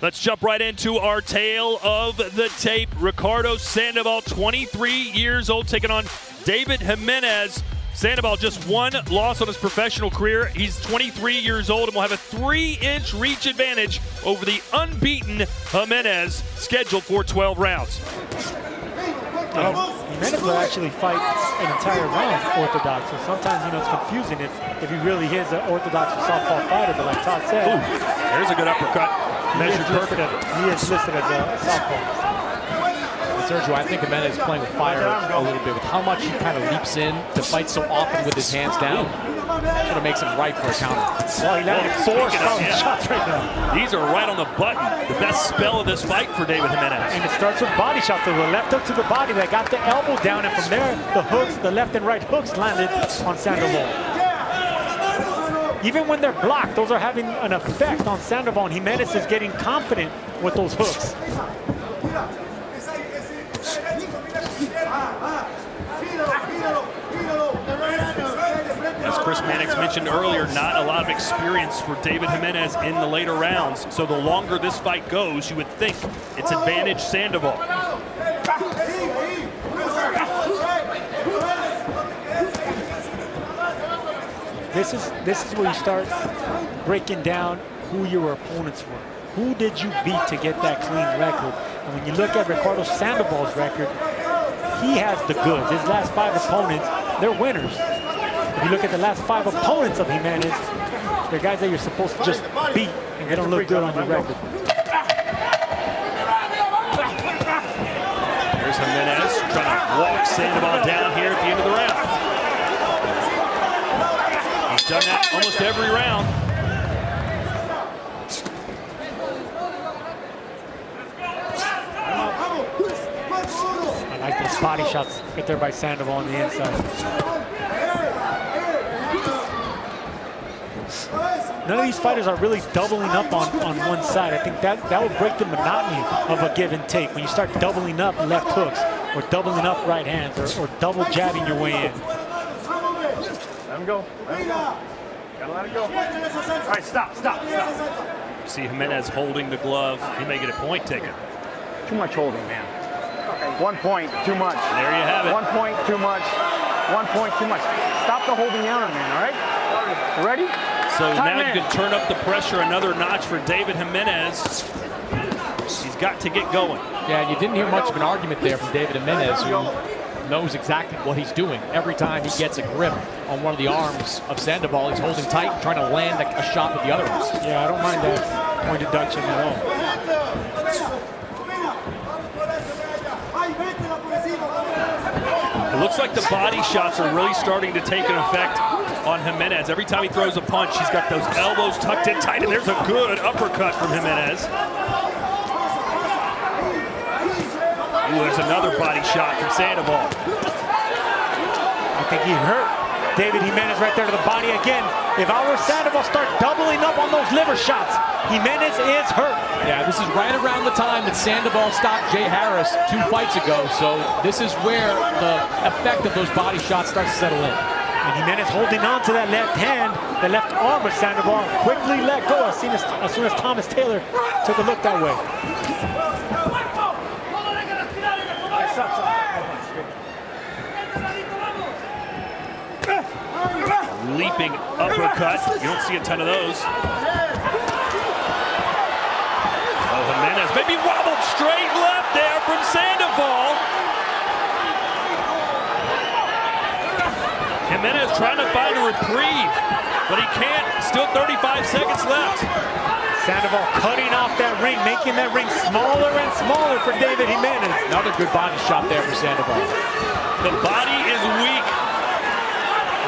Let's jump right into our tale of the tape. Ricardo Sandoval, 23 years old, taking on David Jimenez. Sandoval just one loss on his professional career. He's 23 years old and will have a 3-inch reach advantage over the unbeaten Jimenez, scheduled for 12 rounds. Jimenez will actually fight an entire round orthodox, so sometimes, you know, it's confusing if he really is an orthodox or southpaw fighter, but like Todd said, there's a good uppercut. Measured perfect. He is listed as a southpaw. Sergio, I think Jimenez is playing with fire a little bit with how much he kind of leaps in to fight so often with his hands down. Sort of makes him right for a counter. Well, he landed 4 strong shots right now. These are right on the button. The best spell of this fight for David Jimenez. And it starts with body shots. The left hook to the body that got the elbow down, and from there, the hooks, the left and right hooks landed on Sandoval. Even when they're blocked, those are having an effect on Sandoval, and Jimenez is getting confident with those hooks. As Chris Mannix mentioned earlier, not a lot of experience for David Jimenez in the later rounds. So the longer this fight goes, you would think it's advantage Sandoval. This is where you start breaking down who your opponents were. Who did you beat to get that clean record? And when you look at Ricardo Sandoval's record, he has the goods. His last 5 opponents, they're winners. If you look at the last 5 opponents of Jimenez, they're guys that you're supposed to just beat, and they don't look good on your record. Here's Jimenez trying to walk Sandoval down here at the end of the round. He's done that almost every round. I like those body shots right there by Sandoval on the inside. None of these fighters are really doubling up on one side. I think that would break the monotony of a give and take. When you start doubling up left hooks or doubling up right hands or double jabbing your way in. Let him go. Let him go. Gotta let it go. All right, stop. See Jimenez holding the glove. He may get a point taken. Too much holding, man. 1 point, too much. There you have it. 1 point, too much. 1 point, too much. Stop the holding down, man, all right? You ready? So now you can turn up the pressure another notch for David Jimenez. He's got to get going. Yeah, and you didn't hear much of an argument there from David Jimenez, who knows exactly what he's doing. Every time he gets a grip on one of the arms of Sandoval, he's holding tight, trying to land a shot with the other ones. Yeah, I don't mind that point deduction at all. It looks like the body shots are really starting to take an effect on Jimenez. Every time he throws a punch, he's got those elbows tucked in tight, and there's a good uppercut from Jimenez. Ooh, there's another body shot from Sandoval. I think he hurt David Jimenez right there to the body again. If I were Sandoval, start doubling up on those liver shots. Jimenez is hurt. Yeah, this is right around the time that Sandoval stopped Jay Harris 2 fights ago. So this is where the effect of those body shots starts to settle in. And Jimenez holding on to that left hand, the left arm of Sandoval, quickly let go as soon as Thomas Taylor took a look that way. Leaping uppercut. You don't see a ton of those. Oh, Jimenez maybe wobbled straight left there from Sandoval. Jimenez trying to find a reprieve, but he can't. Still 35 seconds left. Sandoval cutting off that ring, making that ring smaller and smaller for David Jimenez. Another good body shot there for Sandoval. The body is weak.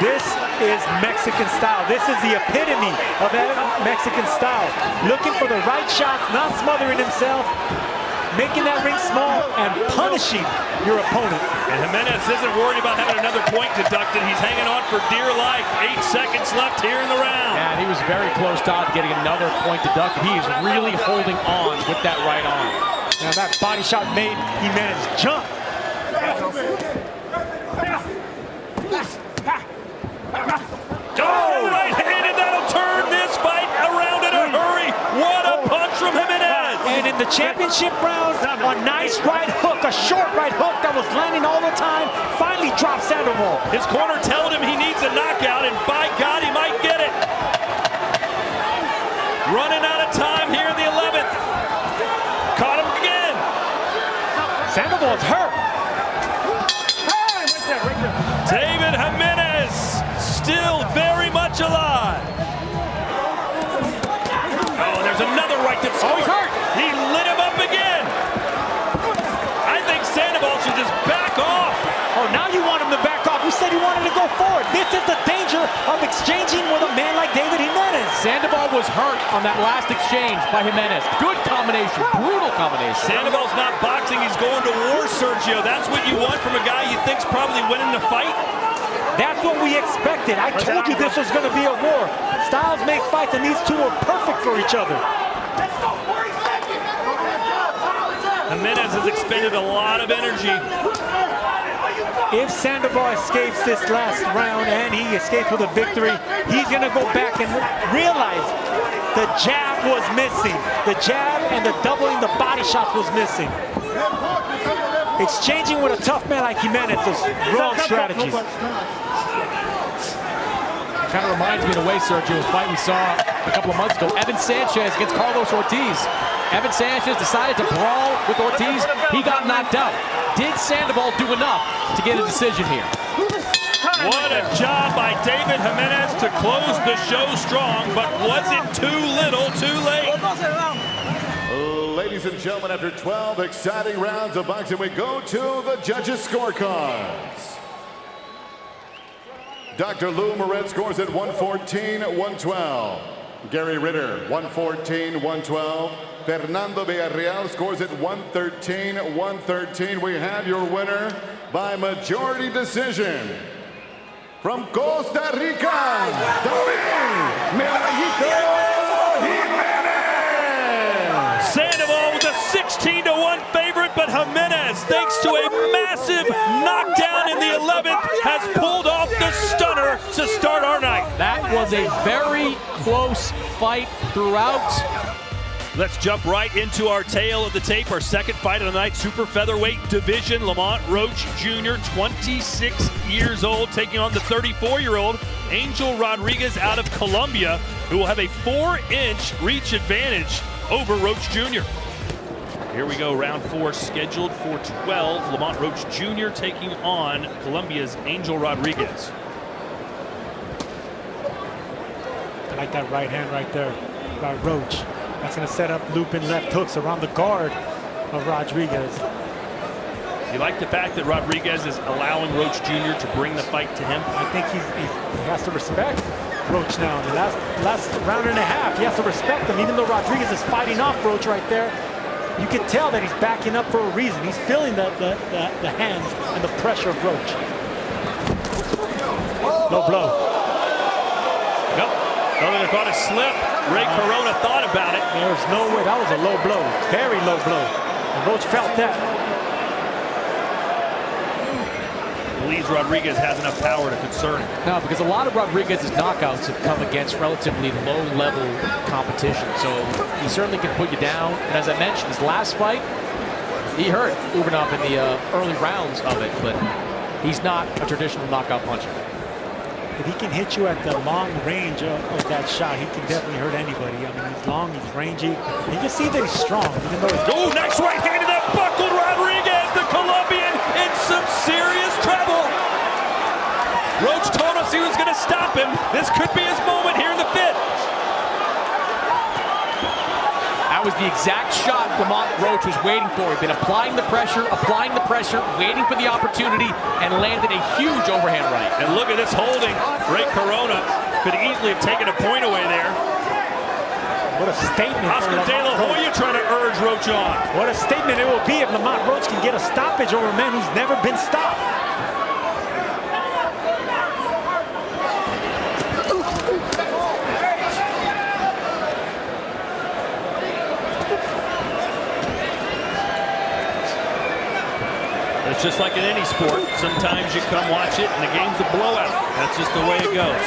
This is Mexican style. This is the epitome of that Mexican style. Looking for the right shot, not smothering himself, making that ring small and punishing your opponent. And Jimenez isn't worried about having another point deducted. He's hanging on for dear life. 8 seconds left here in the round. And he was very close, Todd, to getting another point deducted. He is really holding on with that right arm. Now that body shot made Jimenez jump. Oh, right-handed, that'll turn this fight around in a hurry. What a punch from Jimenez. And in the championship round, a nice right hook, a short right hook that was landing all the time, finally dropped Sandoval. His corner telling him he needs a knockout, and by God, he might get it. Running out of time here in the 11th. Caught him again. Sandoval's hurt. David Jimenez still very much alive. Oh, and there's another right that scored. Oh, he's hurt. He lit him up again. I think Sandoval should just back off. Oh, now you want him to back off. You said you wanted to go forward. This is the danger of exchanging with a man like David Jimenez. Sandoval was hurt on that last exchange by Jimenez. Good combination, brutal combination. Sandoval's not boxing, he's going to war, Sergio. That's what you want from a guy you think's probably winning the fight. That's what we expected. I told you this was going to be a war. Styles make fights, and these two are perfect for each other. Jimenez has expended a lot of energy. If Sandoval escapes this last round and he escapes with a victory, he's going to go back and realize the jab was missing. The jab and the doubling the body shots was missing. Exchanging with a tough man like Jimenez was wrong strategies. Kind of reminds me in a way, Sergio, of a fight we saw a couple of months ago. Evan Sanchez against Carlos Ortiz. Evan Sanchez decided to brawl with Ortiz. He got knocked out. Did Sandoval do enough to get a decision here? What a job by David Jimenez to close the show strong, but was it too little, too late? Ladies and gentlemen, after 12 exciting rounds of boxing, we go to the judges' scorecards. Dr. Lou Moret scores at 114-112. Gary Ritter, 114-112. Fernando Villarreal scores at 113-113. We have your winner by majority decision. From Costa Rica, David Jimenez. Sandoval was a 16-1 favorite, but Jimenez, thanks to a massive knockdown in the 11th, has pulled off the stunner to start our night. That was a very close fight throughout. Let's jump right into our tale of the tape. Our second fight of the night, super featherweight division. Lamont Roach Jr., 26 years old, taking on the 34-year-old Angel Rodriguez out of Colombia, who will have a 4-inch reach advantage over Roach Jr. Here we go, round 4 scheduled for 12. Lamont Roach Jr. taking on Colombia's Angel Rodriguez. I like that right hand right there by Roach. That's going to set up looping left hooks around the guard of Rodriguez. You like the fact that Rodriguez is allowing Roach Jr. to bring the fight to him? I think he has to respect Roach now. In the last round and a half, he has to respect him. Even though Rodriguez is fighting off Roach right there, you can tell that he's backing up for a reason. He's feeling the hands and the pressure of Roach. No blow. Nope. Another thought a slip. Ray Corona thought about it. There's no way. That was a low blow. Very low blow. And Roach felt that. Believes Rodriguez has enough power to concern him. No, because a lot of Rodriguez's knockouts have come against relatively low-level competition. So he certainly can put you down. And as I mentioned, his last fight, he hurt Ubanov in the early rounds of it, but he's not a traditional knockout puncher. If he can hit you at the long range of that shot, he can definitely hurt anybody. I mean, he's long, he's rangy. You can see that he's strong. Even though oh, next right hand to that buckled Rodriguez, the Colombian in some serious trouble. Roach told us he was going to stop him. This could be his moment here in the 5th. That was the exact shot Lamont Roach was waiting for. He'd been applying the pressure, waiting for the opportunity, and landed a huge overhand right. And look at this holding. Ray Corona could easily have taken a point away there. what a statement. Oscar De La Hoya trying to urge Roach on. What a statement it will be if Lamont Roach can get a stoppage over a man who's never been stopped. It's just like in any sport. Sometimes you come watch it and the game's a blowout. That's just the way it goes.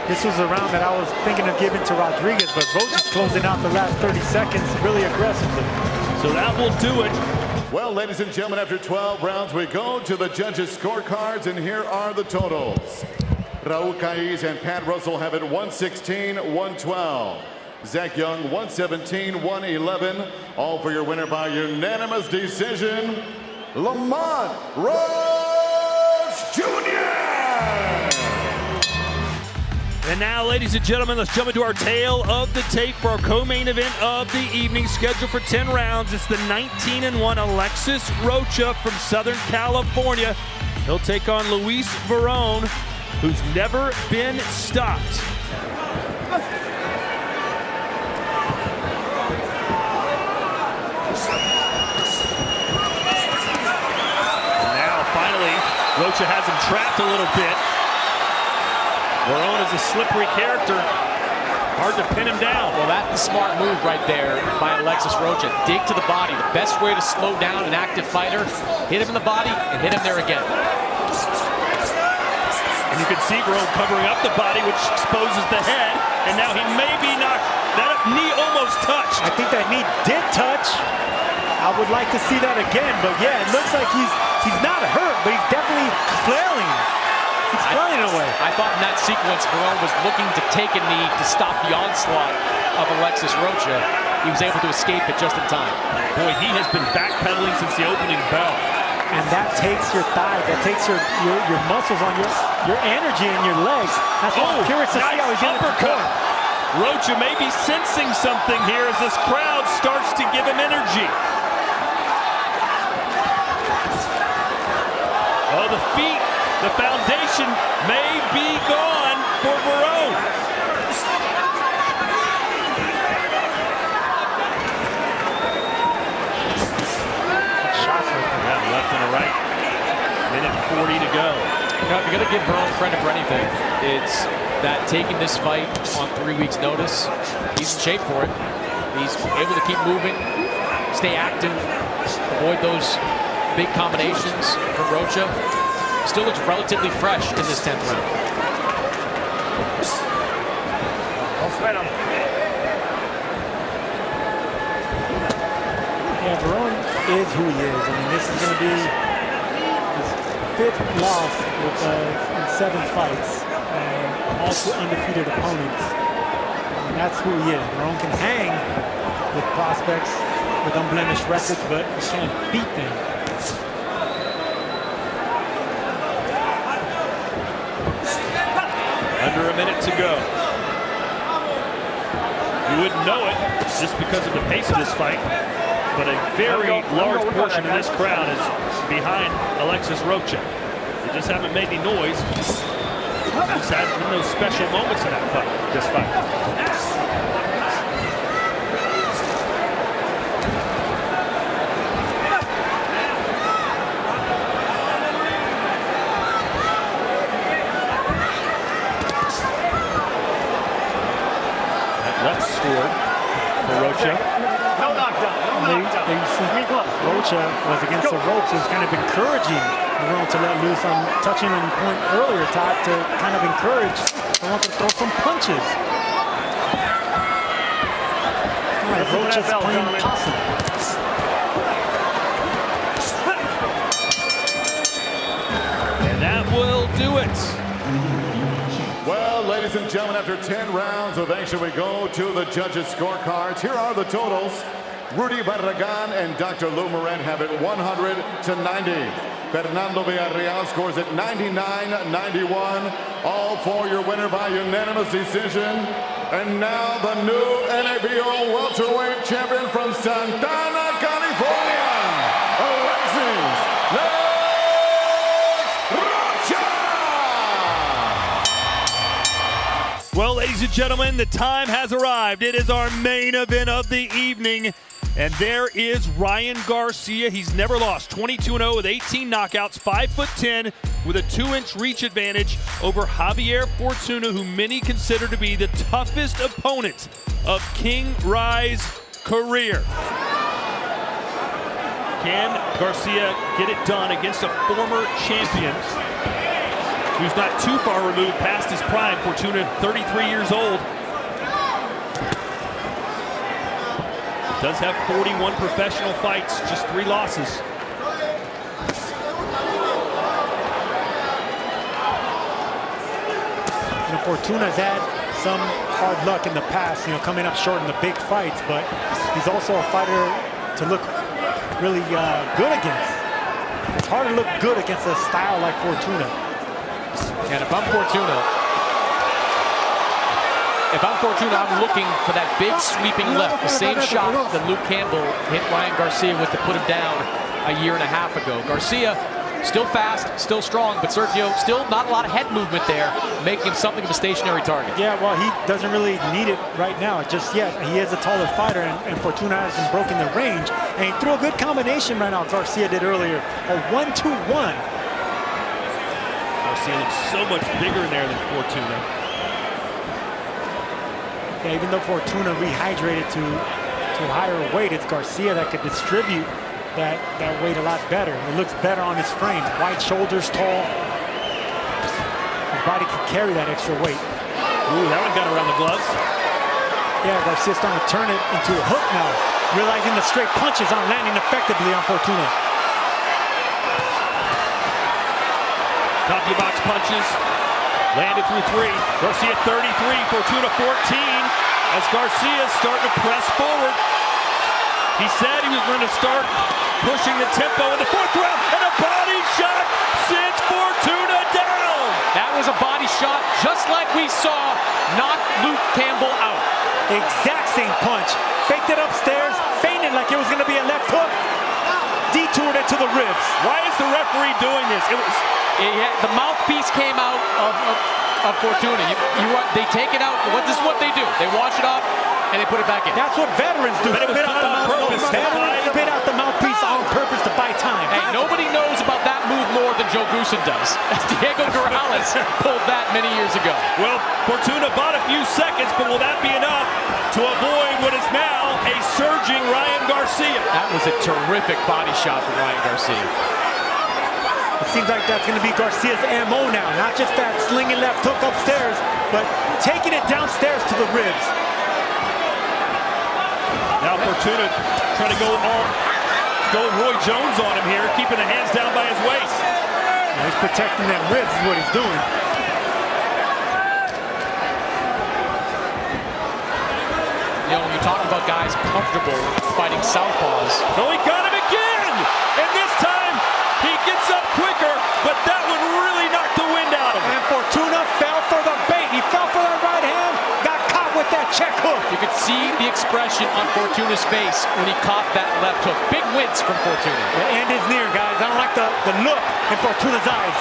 This was a round that I was thinking of giving to Rodriguez, but Rocha's closing out the last 30 seconds really aggressively. So that will do it. Well, ladies and gentlemen, after 12 rounds, we go to the judges' scorecards, and here are the totals. Raul Caiz and Pat Russell have it 116-112. Zach Young, 117-111. All for your winner by unanimous decision, Lamont Rhodes Jr. And now, ladies and gentlemen, let's jump into our tale of the tape for our co-main event of the evening, scheduled for 10 rounds. It's the 19-1 Alexis Rocha from Southern California. He'll take on Luis Verón, who's never been stopped. Now, finally, Rocha has him trapped a little bit. Verón is a slippery character. Hard to pin him down. Well, that's the smart move right there by Alexis Rocha. Dig to the body. The best way to slow down an active fighter, hit him in the body and hit him there again. And you can see Verón covering up the body, which exposes the head. And now he may be knocked. That knee almost touched. I think that knee did touch. I would like to see that again, but yeah, it looks like he's not hurt, but he's definitely flailing. He's running away. I thought in that sequence, Verón was looking to take a knee to stop the onslaught of Alexis Rocha. He was able to escape it just in time. Boy, he has been backpedaling since the opening bell. And that takes your thigh, that takes your muscles on your energy in your legs. That's why I'm curious to see how he's going to perform. Rocha may be sensing something here as this crowd starts to give him energy. Oh, the feet. The foundation may be gone for Verón. Shots right there. Yeah, left and a right. Minute 40 to go. You know, if you're going to give Verón credit for anything, it's that taking this fight on 3 weeks' notice, he's in shape for it. He's able to keep moving, stay active, avoid those big combinations from Rocha. Still looks relatively fresh in this 10th round. Yeah, Verón is who he is. I mean, this is going to be his 5th loss in 7 fights, and also undefeated opponents. And that's who he is. Verón can hang with prospects with unblemished records, but he can't beat them. Under a minute to go. You wouldn't know it just because of the pace of this fight, but a very large portion of this crowd is behind Alexis Rocha. They just haven't made any noise. Just had those special moments in that fight, this fight. Left scored for Rocha. No knockdown. Rocha was against the ropes. It was kind of encouraging Verón to let loose on touching on the point earlier, Todd, to kind of encourage Verón to throw some punches. All right, Rocha's playing possum. And that will do it. Well, ladies and gentlemen, after 10 rounds of action, we go to the judges' scorecards. Here are the totals. Rudy Barragan and Dr. Lou Moran have it 100-90. Fernando Villarreal scores it 99-91. All for your winner by unanimous decision. And now the new NABO welterweight champion from Santana, California, Alexis Rocha! Well, ladies and gentlemen, the time has arrived. It is our main event of the evening. And there is Ryan Garcia. He's never lost. 22-0 with 18 knockouts, 5'10", with a 2-inch reach advantage over Javier Fortuna, who many consider to be the toughest opponent of King Rye's career. Can Garcia get it done against a former champion? who's not too far removed past his prime. Fortuna, 33 years old. Does have 41 professional fights, just 3 losses. You know, Fortuna's had some hard luck in the past, you know, coming up short in the big fights, but he's also a fighter to look really good against. It's hard to look good against a style like Fortuna. And if I'm Fortuna, I'm looking for that big sweeping left, the same shot that Luke Campbell hit Ryan Garcia with to put him down a year and a half ago. Garcia, still fast, still strong, but Sergio, still not a lot of head movement there, making him something of a stationary target. Yeah, well, he doesn't really need it right now just yet. He is a taller fighter, and Fortuna hasn't broken the range. And he threw a good combination right now, Garcia did earlier, a 1-2-1. Garcia looks so much bigger in there than Fortuna. Yeah, even though Fortuna rehydrated to a higher weight, it's Garcia that could distribute that weight a lot better. It looks better on his frame. Wide shoulders, tall. His body can carry that extra weight. Ooh, that one got around the gloves. Yeah, Garcia's starting to turn it into a hook now, realizing the straight punches aren't landing effectively on Fortuna. Top of the box punches. Landed through 3. Garcia 33, Fortuna 14. As Garcia's starting to press forward. He said he was going to start pushing the tempo in the 4th round, and a body shot sends Fortuna down. That was a body shot, just like we saw knock Luke Campbell out. Exact same punch. Faked it upstairs, feinted like it was going to be a left hook, detoured it to the ribs. Why is the referee doing this? The mouthpiece came out of Fortuna. They take it out. This is what they do. They wash it off and they put it back in. That's what veterans do. But it was done on purpose. Veterans spit out the mouthpiece on purpose to buy time. Hey, nobody knows about that move more than Joe Goosen does. As Diego Corrales pulled that many years ago. Well, Fortuna bought a few seconds, but will that be enough to avoid what is now a surging Ryan Garcia? That was a terrific body shot for Ryan Garcia. It seems like that's going to be Garcia's MO now. Not just that slinging left hook upstairs, but taking it downstairs to the ribs. Now Fortuna trying to go Roy Jones on him here, keeping the hands down by his waist. Now he's protecting them ribs is what he's doing. You know, when you talk about guys comfortable fighting southpaws. So he got him again! And this time, he gets up quicker, but that would really knock the wind out of him. And Fortuna fell for the bait. He fell for that right hand, got caught with that check hook. You could see the expression on Fortuna's face when he caught that left hook. Big wince from Fortuna. The end is near, guys. I don't like the look in Fortuna's eyes.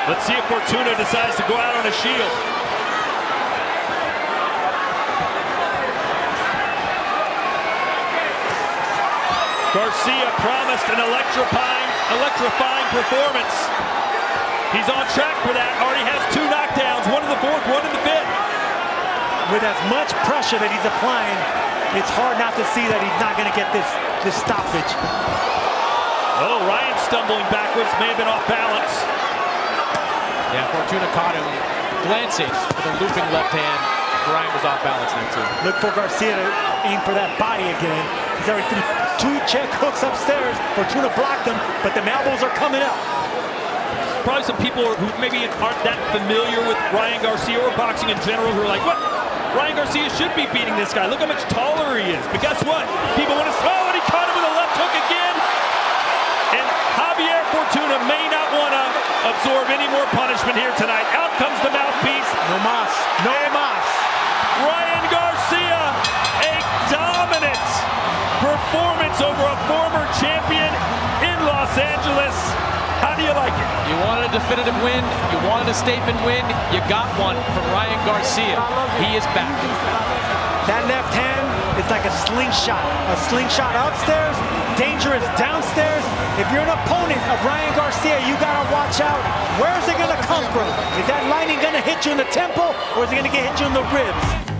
Let's see if Fortuna decides to go out on a shield. Garcia promised an electrifying performance. He's on track for that. Already has 2 knockdowns, 1 in the 4th, 1 in the 5th. With as much pressure that he's applying, it's hard not to see that he's not going to get this stoppage. Oh, Ryan stumbling backwards, may have been off balance. Yeah, Fortuna caught him glancing with a looping left hand. Ryan was off balance there too. Look for Garcia to aim for that body again. He's already threw 2 check hooks upstairs. Fortuna blocked them, but the elbows are coming up. Probably some people who maybe aren't that familiar with Ryan Garcia or boxing in general who are like, what? Ryan Garcia should be beating this guy. Look how much taller he is. But guess what? People want to throw, and he caught him with a left hook again. And Javier Fortuna may not want to absorb any more punishment here tonight. Out comes the mouthpiece. No mas. No mas. Ryan Garcia, a dominant performance over a former champion in Los Angeles. How do you like it? You wanted a definitive win. You wanted a statement win. You got one from Ryan Garcia. He is back. That left hand is like a slingshot. A slingshot upstairs, dangerous downstairs. If you're an opponent of Ryan Garcia, you gotta watch out. Where's it gonna come from? Is that lightning gonna hit you in the temple, or is it gonna hit you in the ribs?